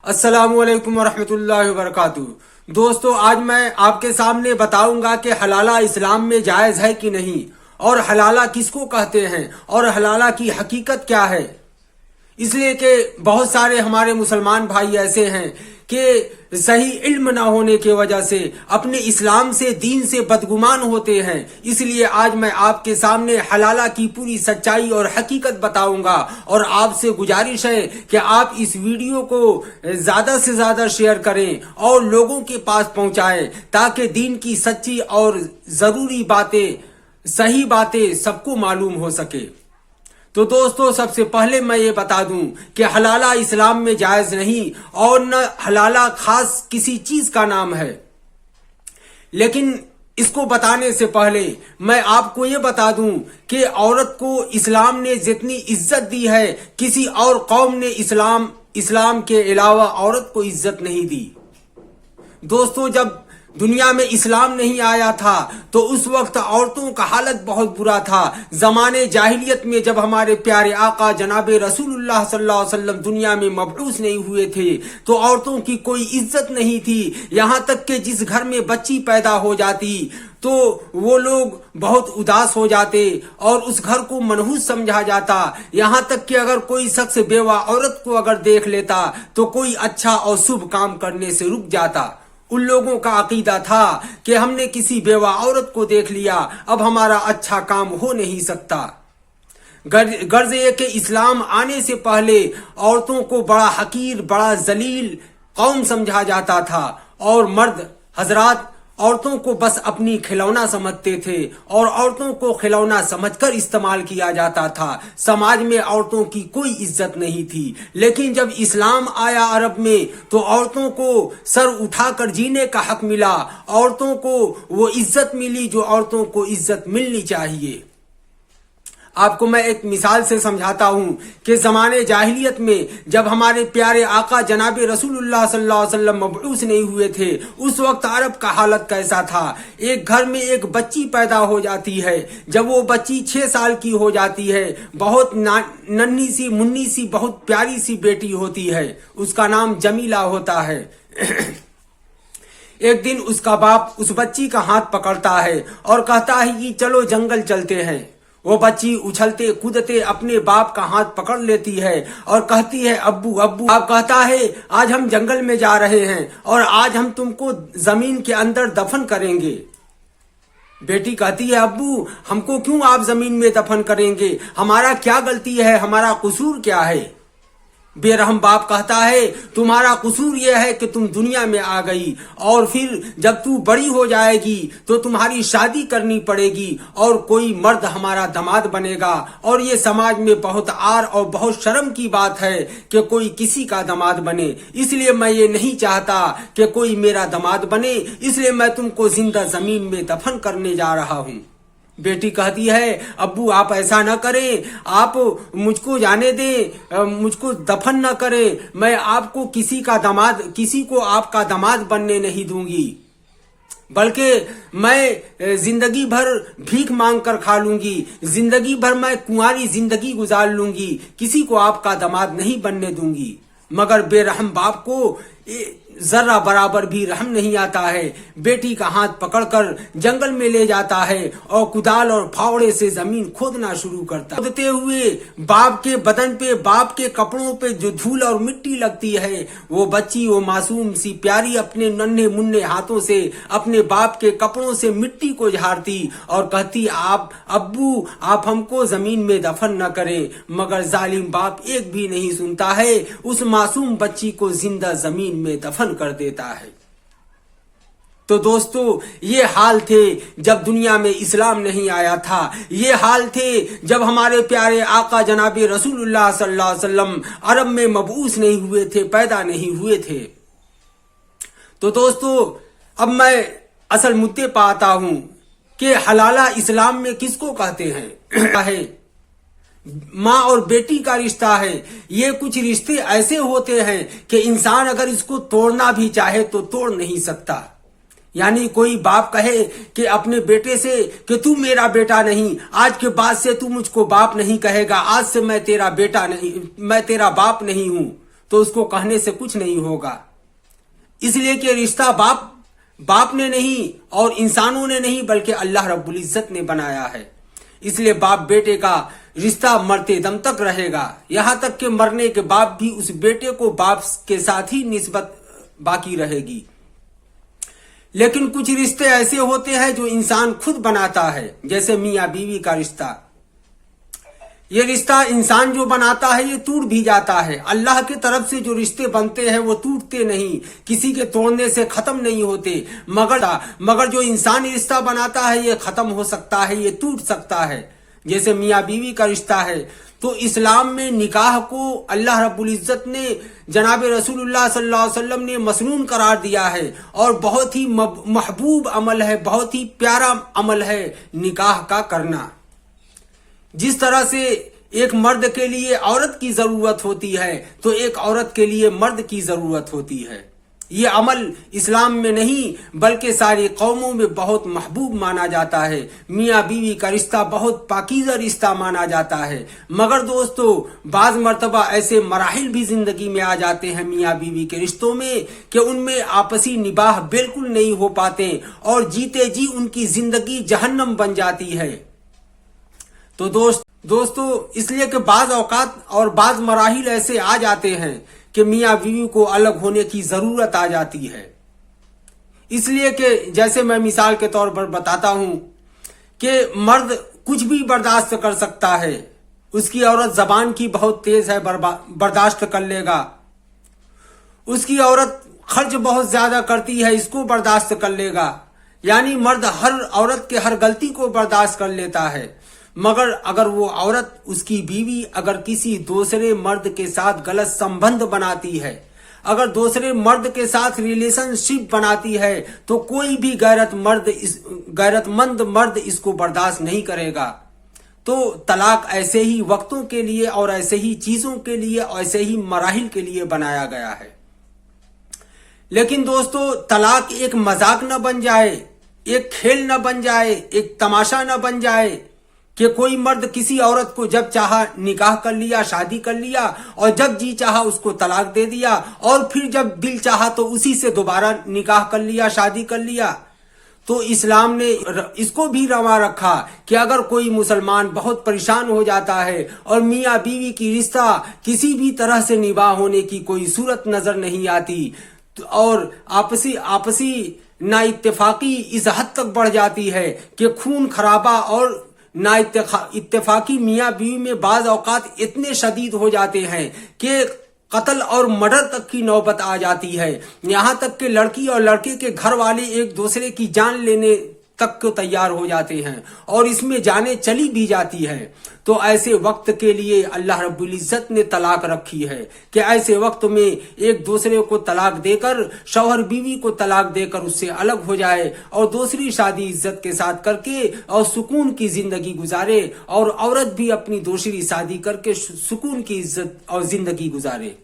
अस्सलाम वालेकुम वरहमतुल्लाहि वबरकातुहू। दोस्तों, आज मैं आपके सामने बताऊंगा कि हलाला इस्लाम में जायज है कि नहीं, और हलाला किसको कहते हैं और हलाला की हकीकत क्या है। इसलिए कि बहुत सारे हमारे मुसलमान भाई ऐसे हैं कि सही इल्म ना होने की वजह से अपने इस्लाम से, दीन से बदगुमान होते हैं। इसलिए आज मैं आपके सामने हलाला की पूरी सच्चाई और हकीकत बताऊंगा, और आपसे गुजारिश है कि आप इस वीडियो को ज्यादा से ज्यादा शेयर करें और लोगों के पास पहुंचाएं, ताकि दीन की सच्ची और जरूरी बातें, सही बातें सबको मालूम हो सके। तो दोस्तों, सबसे पहले मैं ये बता दूं कि हलाला इस्लाम में जायज नहीं, और न हलाला खास किसी चीज का नाम है। लेकिन इसको बताने से पहले मैं आपको ये बता दूं कि औरत को इस्लाम ने जितनी इज्जत दी है, किसी और कौम ने इस्लाम के अलावा औरत को इज्जत नहीं दी। दोस्तों, जब दुनिया में इस्लाम नहीं आया था तो उस वक्त औरतों का हालत बहुत बुरा था। जमाने जाहिलियत में जब हमारे प्यारे आका जनाबे रसूलुल्लाह सल्लल्लाहु अलैहि वसल्लम दुनिया में मबऊस नहीं हुए थे तो औरतों की कोई इज्जत नहीं थी। यहाँ तक कि जिस घर में बच्ची पैदा हो जाती तो वो लोग बहुत उदास हो जाते और उस घर को मनहूस समझा जाता। यहाँ तक कि अगर कोई शख्स बेवा औरत को अगर देख लेता तो कोई अच्छा और शुभ काम करने से रुक जाता। उन लोगों का अकीदा था कि हमने किसी बेवा औरत को देख लिया, अब हमारा अच्छा काम हो नहीं सकता। गर्ज ये कि इस्लाम आने से पहले औरतों को बड़ा हकीर, बड़ा जलील कौम समझा जाता था, और मर्द हजरात औरतों को बस अपनी खिलौना समझते थे और औरतों को खिलौना समझकर इस्तेमाल किया जाता था। समाज में औरतों की कोई इज्जत नहीं थी। लेकिन जब इस्लाम आया अरब में तो औरतों को सर उठाकर जीने का हक मिला, औरतों को वो इज्जत मिली जो औरतों को इज्जत मिलनी चाहिए। आपको मैं एक मिसाल से समझाता हूं कि जमाने जाहिलियत में जब हमारे प्यारे आका जनाबे रसूलुल्लाह सल्लल्लाहु अलैहि वसल्लम मबऊस नहीं हुए थे, उस वक्त अरब का हालत कैसा था। एक घर में एक बच्ची पैदा हो जाती है। जब वो बच्ची 6 साल की हो जाती है, बहुत नन्ही सी मुन्नी सी बहुत प्यारी सी बेटी होती है, उसका नाम जमीला होता है। एक दिन उसका बाप उस बच्ची का हाथ पकड़ता है और कहता है कि चलो जंगल चलते हैं। वो बच्ची उछलते कूदते अपने बाप का हाथ पकड़ लेती है और कहती है अब्बू अब्बू। बाप कहता है आज हम जंगल में जा रहे हैं और आज हम तुमको जमीन के अंदर दफन करेंगे। बेटी कहती है अब्बू हमको क्यों आप जमीन में दफन करेंगे, हमारा क्या गलती है, हमारा कसूर क्या है। बेरहम बाप कहता है तुम्हारा कसूर यह है कि तुम दुनिया में आ गई, और फिर जब तू बड़ी हो जाएगी तो तुम्हारी शादी करनी पड़ेगी और कोई मर्द हमारा दामाद बनेगा। और ये समाज में बहुत आर और बहुत शर्म की बात है कि कोई किसी का दामाद बने। इसलिए मैं ये नहीं चाहता कि कोई मेरा दामाद बने, इसलिए मैं तुमको जिंदा जमीन में दफन करने जा रहा हूँ। बेटी कहती है अब्बू आप ऐसा न करें, आप मुझको जाने दें, मुझको दफन न करें, मैं आपको किसी को आपका दामाद बनने नहीं दूंगी, बल्कि मैं जिंदगी भर भीख मांग कर खा लूंगी, जिंदगी भर मैं कुंवारी जिंदगी गुजार लूंगी, किसी को आपका दामाद नहीं बनने दूंगी। मगर बेरहम बाप को जरा बराबर भी रहम नहीं आता है। बेटी का हाथ पकड़कर जंगल में ले जाता है और कुदाल और फावड़े से जमीन खोदना शुरू करता है। खोदते हुए बाप के बदन पे, बाप के कपड़ों पे जो धूल और मिट्टी लगती है, वो बच्ची, वो मासूम सी प्यारी अपने नन्हे मुन्ने हाथों से अपने बाप के कपड़ों से मिट्टी को झाड़ती और कहती आप अब्बू आप हमको जमीन में दफन न करें। मगर जालिम बाप एक भी नहीं सुनता है, उस मासूम बच्ची को जिंदा जमीन में दफन कर देता है। तो दोस्तों, ये हाल थे जब दुनिया में इस्लाम नहीं आया था। ये हाल थे जब हमारे प्यारे आका जनाबे रसूलुल्लाह सल्लल्लाहु अलैहि वसल्लम अरब में मबऊस नहीं हुए थे, पैदा नहीं हुए थे। तो दोस्तों, अब मैं असल मुद्दे पर आता हूं कि हलाला इस्लाम में किसको कहते हैं। माँ और बेटी का रिश्ता है। ये कुछ रिश्ते ऐसे होते हैं कि इंसान अगर इसको तोड़ना भी चाहे तो तोड़ नहीं सकता। यानी कोई बाप कहे कि अपने बेटे से कि तू मेरा बेटा नहीं, आज के बाद से तू मुझको बाप नहीं कहेगा, आज से मैं तेरा बेटा नहीं, मैं तेरा बाप नहीं हूं। तो उसको कहने से कुछ नहीं होगा। इसलिए कि रिश्ता बाप ने नहीं और इंसानों ने नहीं बल्कि अल्लाह रब्बुल इज्जत ने बनाया है। इसलिए बाप बेटे का रिश्ता मरते दम तक रहेगा, यहां तक कि मरने के बाद भी उस बेटे को बाप के साथ ही निस्बत बाकी रहेगी। लेकिन कुछ रिश्ते ऐसे होते हैं जो इंसान खुद बनाता है, जैसे मियाँ बीवी का रिश्ता। ये रिश्ता इंसान जो बनाता है ये टूट भी जाता है। अल्लाह की तरफ से जो रिश्ते बनते हैं वो टूटते नहीं, किसी के तोड़ने से खत्म नहीं होते, मगर जो इंसान रिश्ता बनाता है ये खत्म हो सकता है, ये टूट सकता है। जैसे मियाँ बीवी का रिश्ता है, तो इस्लाम में निकाह को अल्लाह रब्बुल इज्जत ने जनाब रसूलुल्लाह सल्लल्लाहु अलैहि वसल्लम ने मसनून करार दिया है और बहुत ही महबूब अमल है, बहुत ही प्यारा अमल है निकाह का करना। जिस तरह से एक मर्द के लिए औरत की जरूरत होती है तो एक औरत के लिए मर्द की जरूरत होती है। ये अमल इस्लाम में नहीं बल्कि सारी कौमों में बहुत महबूब माना जाता है। मियाँ बीवी का रिश्ता बहुत पाकीज़ा रिश्ता माना जाता है। मगर दोस्तों बाज मर्तबा ऐसे मराहिल भी जिंदगी में आ जाते हैं मियाँ बीवी के रिश्तों में कि उनमें आपसी निबाह बिल्कुल नहीं हो पाते और जीते जी उनकी जिंदगी जहन्नम बन जाती है। तो दोस्तों इसलिए कि बाज औकात और बाज मराहिल ऐसे आ जाते हैं कि मियाँ बीवी को अलग होने की जरूरत आ जाती है। इसलिए कि जैसे मैं मिसाल के तौर पर बताता हूं कि मर्द कुछ भी बर्दाश्त कर सकता है, उसकी औरत जबान की बहुत तेज है, बर्दाश्त कर लेगा। उसकी औरत खर्च बहुत ज्यादा करती है, इसको बर्दाश्त कर लेगा। यानी मर्द हर औरत के हर गलती को बर्दाश्त कर लेता है। मगर अगर वो औरत उसकी बीवी अगर किसी दूसरे मर्द के साथ गलत संबंध बनाती है, अगर दूसरे मर्द के साथ रिलेशनशिप बनाती है, तो कोई भी गैरतमंद मर्द इसको बर्दाश्त नहीं करेगा। तो तलाक ऐसे ही वक्तों के लिए और ऐसे ही चीजों के लिए और ऐसे ही मराहिल के लिए बनाया गया है। लेकिन दोस्तों तलाक एक मजाक न बन जाए, एक खेल न बन जाए, एक तमाशा न बन जाए कि कोई मर्द किसी औरत को जब चाहा निकाह कर लिया, शादी कर लिया और जब जी चाहा उसको तलाक दे दिया और फिर जब दिल चाहा तो उसी से दोबारा निकाह कर लिया, शादी कर लिया। तो इस्लाम ने इसको भी रवा रखा कि अगर कोई मुसलमान बहुत परेशान हो जाता है और मियाँ बीवी की रिश्ता किसी भी तरह से निभाह होने की कोई सूरत नजर नहीं आती और आपसी ना इत्तेफाकी इस हद तक बढ़ जाती है कि खून खराबा और ना इत्तेफाकी मियाँ बीवी में बाज औकात इतने शदीद हो जाते हैं कि कत्ल और मर्डर तक की नौबत आ जाती है। यहाँ तक कि लड़की और लड़के के घर वाले एक दूसरे की जान लेने तक को तैयार हो जाते हैं और इसमें जाने चली भी जाती है। तो ऐसे वक्त के लिए अल्लाह रब्बुल इज्जत ने तलाक रखी है कि ऐसे वक्त में एक दूसरे को तलाक देकर, शौहर बीवी को तलाक देकर उससे अलग हो जाए और दूसरी शादी इज्जत के साथ करके और सुकून की जिंदगी गुजारे और औरत भी अपनी दूसरी शादी करके सुकून की इज्जत और जिंदगी गुजारे।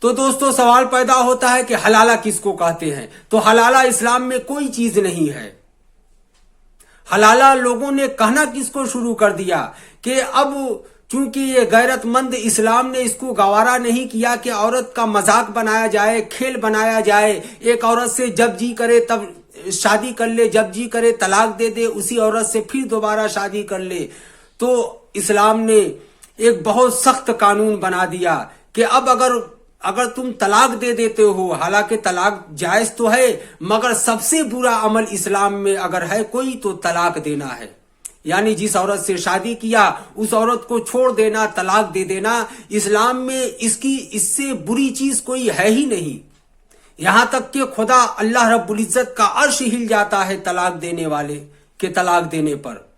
तो दोस्तों सवाल पैदा होता है कि हलाला किसको कहते हैं? तो हलाला इस्लाम में कोई चीज नहीं है। हलाला लोगों ने कहना किसको शुरू कर दिया कि अब चूंकि ये गैरतमंद इस्लाम ने इसको गवारा नहीं किया कि औरत का मजाक बनाया जाए, खेल बनाया जाए, एक औरत से जब जी करे तब शादी कर ले, जब जी करे तलाक दे दे, उसी औरत से फिर दोबारा शादी कर ले। तो इस्लाम ने एक बहुत सख्त कानून बना दिया कि अब अगर तुम तलाक दे देते हो, हालांकि तलाक जायज तो है मगर सबसे बुरा अमल इस्लाम में अगर है कोई तो तलाक देना है। यानी जिस औरत से शादी किया उस औरत को छोड़ देना, तलाक दे देना। इस्लाम में इससे बुरी चीज कोई है ही नहीं। यहां तक कि खुदा अल्लाह रब्बुल इज्जत का अर्श हिल जाता है तलाक देने वाले के तलाक देने पर।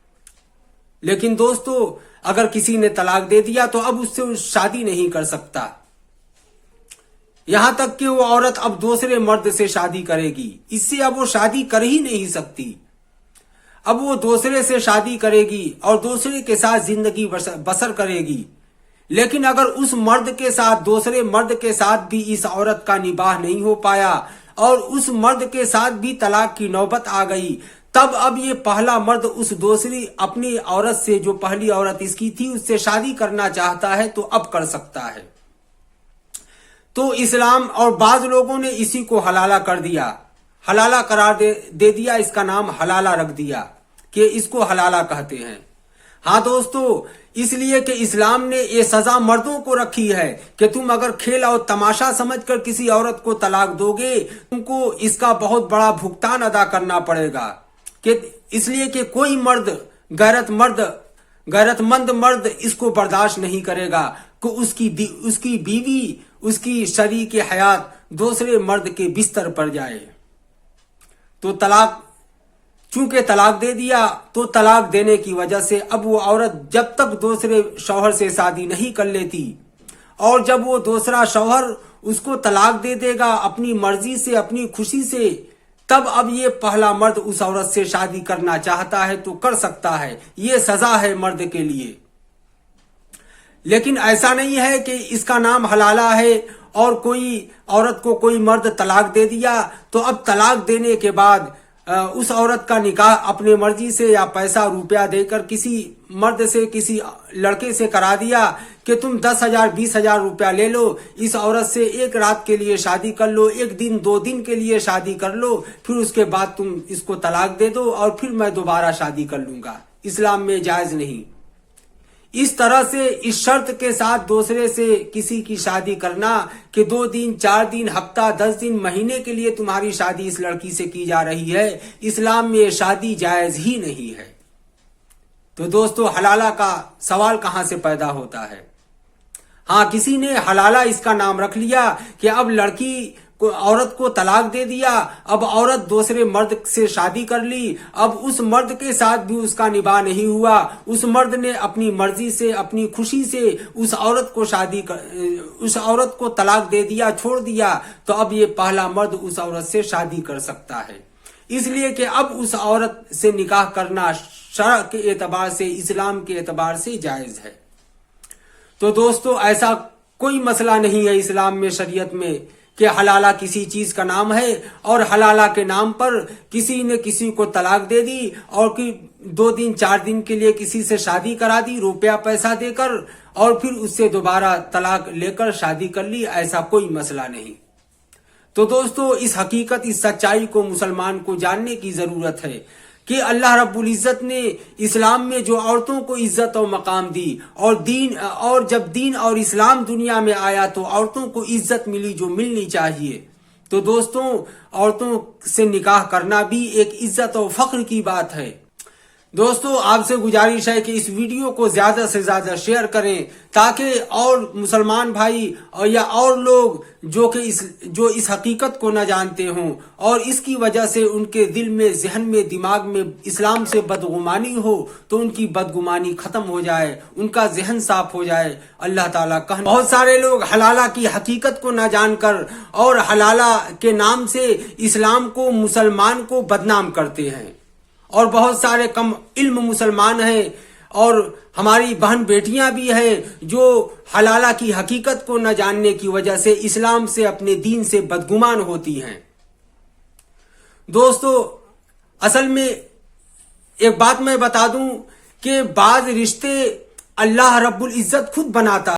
लेकिन दोस्तों अगर किसी ने तलाक दे दिया तो अब उससे शादी नहीं कर सकता। यहां तक कि वो औरत अब दूसरे मर्द से शादी करेगी, इससे अब वो शादी कर ही नहीं सकती। अब वो दूसरे से शादी करेगी और दूसरे के साथ जिंदगी बसर करेगी। लेकिन अगर उस मर्द के साथ, दूसरे मर्द के साथ भी इस औरत का निबाह नहीं हो पाया और उस मर्द के साथ भी तलाक की नौबत आ गई, तब अब ये पहला मर्द उस दूसरी अपनी औरत से, जो पहली औरत इसकी थी, उससे शादी करना चाहता है तो अब कर सकता है। تو اسلام اور بعض لوگوں نے اسی کو حلالہ کر دیا، حلالہ قرار دے دیا، اس کا نام حلالہ رکھ دیا کہ اس کو حلالہ کہتے ہیں۔ ہاں دوستو، اس لیے کہ اسلام نے یہ سزا مردوں کو رکھی ہے کہ تم اگر کھیل اور تماشا سمجھ کر کسی عورت کو طلاق دو گے، تم کو اس کا بہت بڑا بھگتان ادا کرنا پڑے گا، کہ اس لیے کہ کوئی مرد غیرت مند مرد اس کو برداشت نہیں کرے گا کہ اس کی بیوی، اس کی شریک حیات دوسرے مرد کے بستر پر جائے۔ تو چونکہ طلاق دے دیا، تو طلاق دینے کی وجہ سے اب وہ عورت جب تک دوسرے شوہر سے شادی نہیں کر لیتی، اور جب وہ دوسرا شوہر اس کو طلاق دے دے گا اپنی مرضی سے، اپنی خوشی سے، تب اب یہ پہلا مرد اس عورت سے شادی کرنا چاہتا ہے تو کر سکتا ہے، یہ سزا ہے مرد کے لیے۔ لیکن ایسا نہیں ہے کہ اس کا نام حلالہ ہے اور کوئی عورت کو کوئی مرد طلاق دے دیا تو اب طلاق دینے کے بعد اس عورت کا نکاح اپنے مرضی سے یا پیسہ روپیہ دے کر کسی مرد سے، کسی لڑکے سے کرا دیا کہ تم 10,000 20,000 روپیہ لے لو، اس عورت سے ایک رات کے لیے شادی کر لو، ایک دن 2 دن کے لیے شادی کر لو، پھر اس کے بعد تم اس کو طلاق دے دو اور پھر میں دوبارہ شادی کر لوں گا۔ اسلام میں جائز نہیں۔ اس طرح سے اس شرط کے ساتھ دوسرے سے کسی کی شادی کرنا کہ 2 دن 4 دن ہفتہ 10 دن مہینے کے لیے تمہاری شادی اس لڑکی سے کی جا رہی ہے، اسلام میں یہ شادی جائز ہی نہیں ہے۔ تو دوستو، حلالہ کا سوال کہاں سے پیدا ہوتا ہے؟ ہاں، کسی نے حلالہ اس کا نام رکھ لیا کہ اب لڑکی کو، عورت کو طلاق دے دیا، اب عورت دوسرے مرد سے شادی کر لی، اب اس مرد کے ساتھ بھی اس کا نباہ نہیں ہوا، اس مرد نے اپنی مرضی سے، اپنی خوشی سے اس عورت کو طلاق دے دیا، چھوڑ دیا، تو اب یہ پہلا مرد اس عورت سے شادی کر سکتا ہے، اس لیے کہ اب اس عورت سے نکاح کرنا شرع کے اعتبار سے، اسلام کے اعتبار سے جائز ہے۔ تو دوستو، ایسا کوئی مسئلہ نہیں ہے اسلام میں، شریعت میں، کہ حلالہ کسی چیز کا نام ہے اور حلالہ کے نام پر کسی نے کسی کو طلاق دے دی اور 2 دن 4 دن کے لیے کسی سے شادی کرا دی روپیہ پیسہ دے کر، اور پھر اس سے دوبارہ طلاق لے کر شادی کر لی، ایسا کوئی مسئلہ نہیں۔ تو دوستو، اس حقیقت، اس سچائی کو مسلمان کو جاننے کی ضرورت ہے کہ اللہ رب العزت نے اسلام میں جو عورتوں کو عزت و مقام دی، اور جب دین اور اسلام دنیا میں آیا تو عورتوں کو عزت ملی جو ملنی چاہیے۔ تو دوستوں، عورتوں سے نکاح کرنا بھی ایک عزت و فخر کی بات ہے۔ دوستو، آپ سے گزارش ہے کہ اس ویڈیو کو زیادہ سے زیادہ شیئر کریں تاکہ اور مسلمان بھائی یا اور لوگ جو اس حقیقت کو نہ جانتے ہوں اور اس کی وجہ سے ان کے دل میں، ذہن میں، دماغ میں اسلام سے بدگمانی ہو، تو ان کی بدگمانی ختم ہو جائے، ان کا ذہن صاف ہو جائے۔ اللہ تعالیٰ بہت سارے لوگ حلالہ کی حقیقت کو نہ جان کر اور حلالہ کے نام سے اسلام کو، مسلمان کو بدنام کرتے ہیں، اور بہت سارے کم علم مسلمان ہیں اور ہماری بہن بیٹیاں بھی ہیں جو حلالہ کی حقیقت کو نہ جاننے کی وجہ سے اسلام سے، اپنے دین سے بدگمان ہوتی ہیں۔ دوستو، اصل میں ایک بات میں بتا دوں کہ بعض رشتے اللہ رب العزت خود بناتا